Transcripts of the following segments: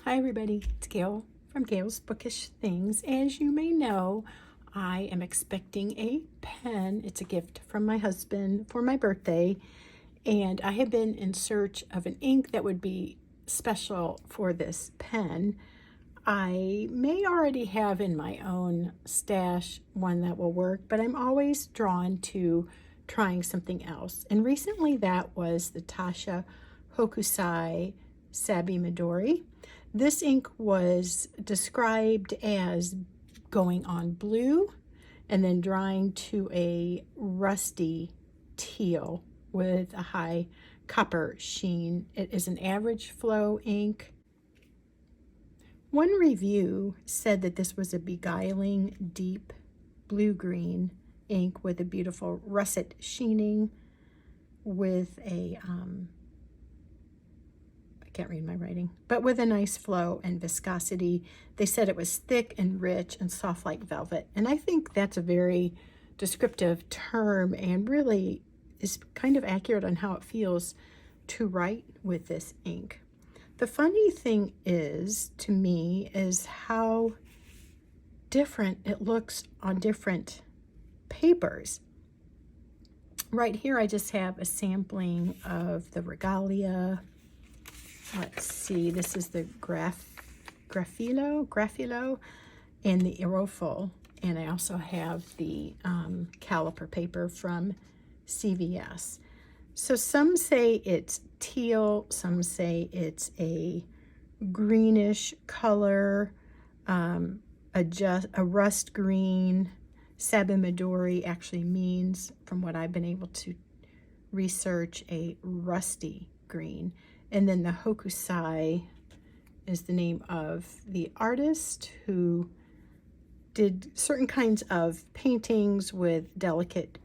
Hi everybody, it's Gail from Gail's Bookish Things. As you may know, I am expecting a pen. It's a gift from my husband for my birthday, and I have been in search of an ink that would be special for this pen. I may already have in my own stash one that will work, but I'm always drawn to trying something else. And recently that was the Taccia Hokusai Sabimidori. This ink was described as going on blue and then drying to a rusty teal with a high copper sheen. It is an average flow ink. One review said that this was a beguiling deep blue-green ink with a beautiful russet sheening with a I can't read my writing, but with a nice flow and viscosity. They said it was thick and rich and soft like velvet. And I think that's a very descriptive term and really is kind of accurate on how it feels to write with this ink. The funny thing is, to me, is how different it looks on different papers. Right here, I just have a sampling of the Regalia. Let's see, this is the Graphilo, and the Aerofil, and I also have the caliper paper from CVS. So some say it's teal, some say it's a greenish color, a rust green. Sabimidori actually means, from what I've been able to research, a rusty green. And then the Hokusai is the name of the artist who did certain kinds of paintings with delicate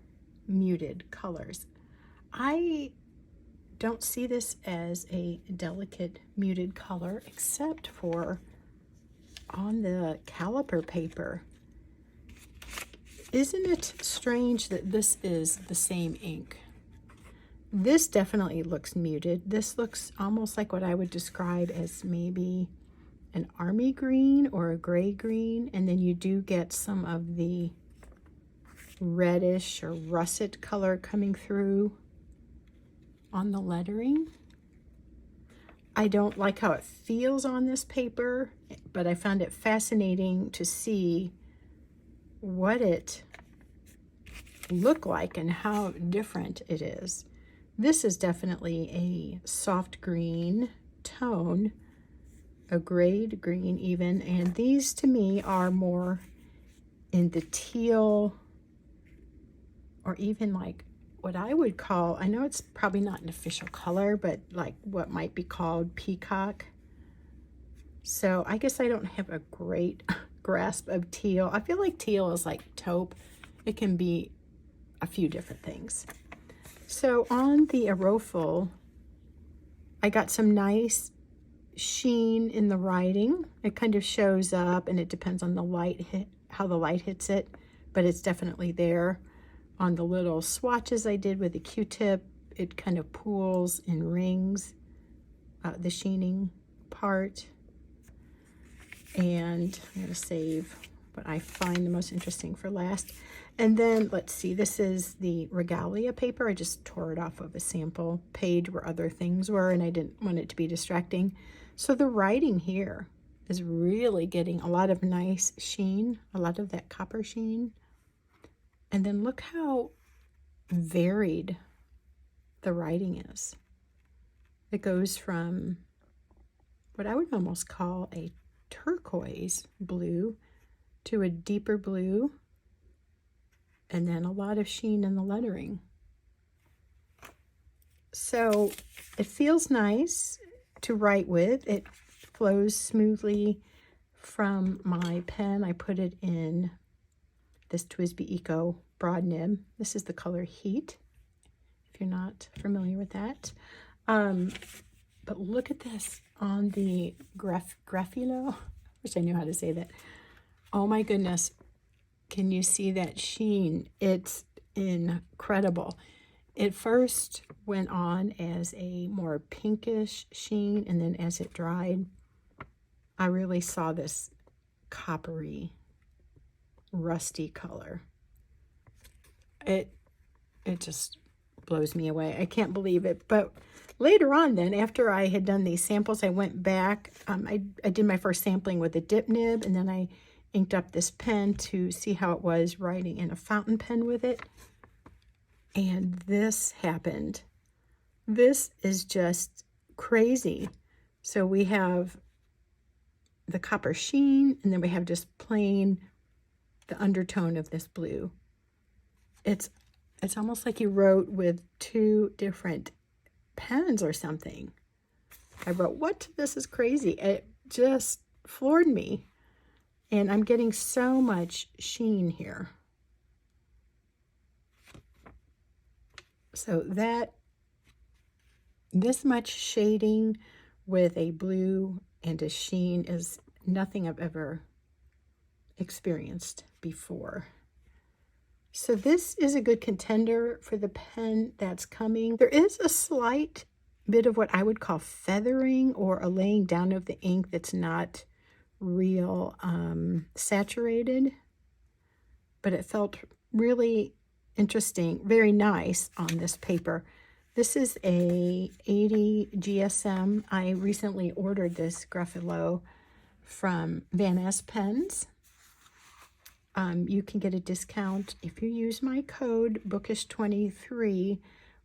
muted colors. I don't see this as a delicate muted color except for on the caliper paper. Isn't it strange that this is the same ink? This definitely looks muted. This looks almost like what I would describe as maybe an army green or a gray green, and then you do get some of the reddish or russet color coming through on the lettering. I don't like how it feels on this paper, but I found it fascinating to see what it looked like and how different it is. This is definitely a soft green tone, a grade green even, and these to me are more in the teal, or even like what I would call, I know it's probably not an official color, but like what might be called peacock. So I guess I don't have a great grasp of teal. I feel like teal is like taupe. It can be a few different things. So on the Aerofil, I got some nice sheen in the writing. It kind of shows up, and it depends on the light how the light hits it, but it's definitely there. On the little swatches I did with the Q-tip, it kind of pools and rings, the sheening part. And I'm going to save what I find the most interesting for last. And then let's see, this is the Regalia paper. I just tore it off of a sample page where other things were, and I didn't want it to be distracting. So the writing here is really getting a lot of nice sheen, a lot of that copper sheen. And then look how varied the writing is. It goes from what I would almost call a turquoise blue to a deeper blue, and then a lot of sheen in the lettering. So it feels nice to write with. It flows smoothly from my pen. I put it in this TWSBI Eco broad nib. This is the color Heat, if you're not familiar with that. But look at this on the Graphilo. I wish I knew how to say that. Oh my goodness. Can you see that sheen? It's incredible. It first went on as a more pinkish sheen, and then as it dried, I really saw this coppery, rusty color. It just blows me away. I can't believe it. But later on then, after I had done these samples, I went back. I did my first sampling with a dip nib, and then I inked up this pen to see how it was writing in a fountain pen with it. And this happened. This is just crazy. So we have the copper sheen, and then we have just plain the undertone of this blue. It's almost like you wrote with two different pens or something. I wrote, what? This is crazy. It just floored me. And I'm getting so much sheen here. So this much shading with a blue and a sheen is nothing I've ever experienced before. So this is a good contender for the pen that's coming. There is a slight bit of what I would call feathering, or a laying down of the ink that's not real saturated, but it felt really interesting, very nice on this paper. This is a 80 GSM. I recently ordered this Graphilo from Vanness Pens. You can get a discount if you use my code bookish23.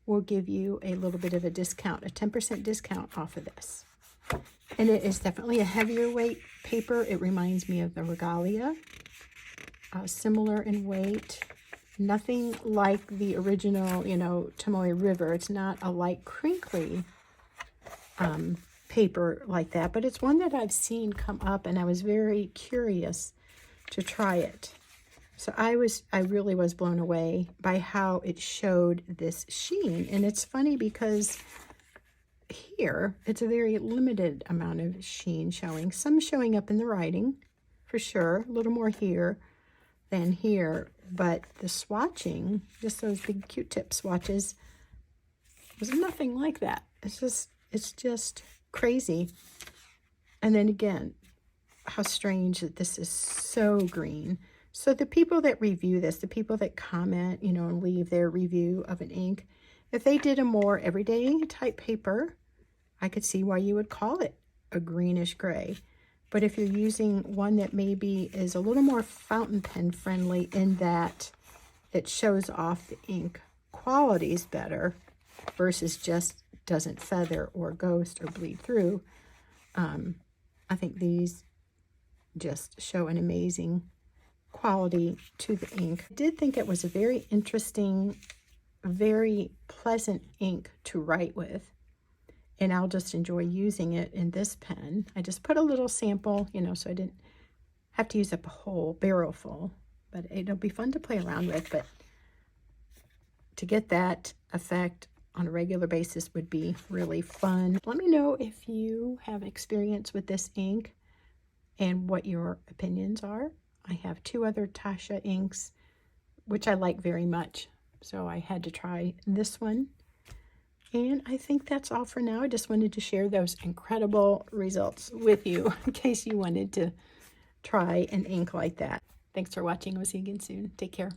Will give you a little bit of a discount, a 10% discount off of this. And it is definitely a heavier weight paper. It reminds me of the Regalia, similar in weight. Nothing like the original, Tomoe River. It's not a light crinkly paper like that, but it's one that I've seen come up, and I was very curious to try it. So I really was blown away by how it showed this sheen. And it's funny because here it's a very limited amount of sheen showing. Some showing up in the writing, for sure, a little more here than here. But the swatching, just those big Q-tip swatches, was nothing like that. It's just crazy. And then again, how strange that this is so green. So the people that review this, the people that comment, and leave their review of an ink, if they did a more everyday type paper, I could see why you would call it a greenish gray. But if you're using one that maybe is a little more fountain pen friendly in that it shows off the ink qualities better versus just doesn't feather or ghost or bleed through, I think these just show an amazing quality to the ink. I did think it was a very interesting, very pleasant ink to write with, and I'll just enjoy using it in this pen. I just put a little sample, so I didn't have to use up a whole barrel full, but it'll be fun to play around with. But to get that effect on a regular basis would be really fun. Let me know if you have experience with this ink and what your opinions are. I have two other Taccia inks, which I like very much, so I had to try this one. And I think that's all for now. I just wanted to share those incredible results with you in case you wanted to try an ink like that. Thanks for watching. We'll see you again soon. Take care.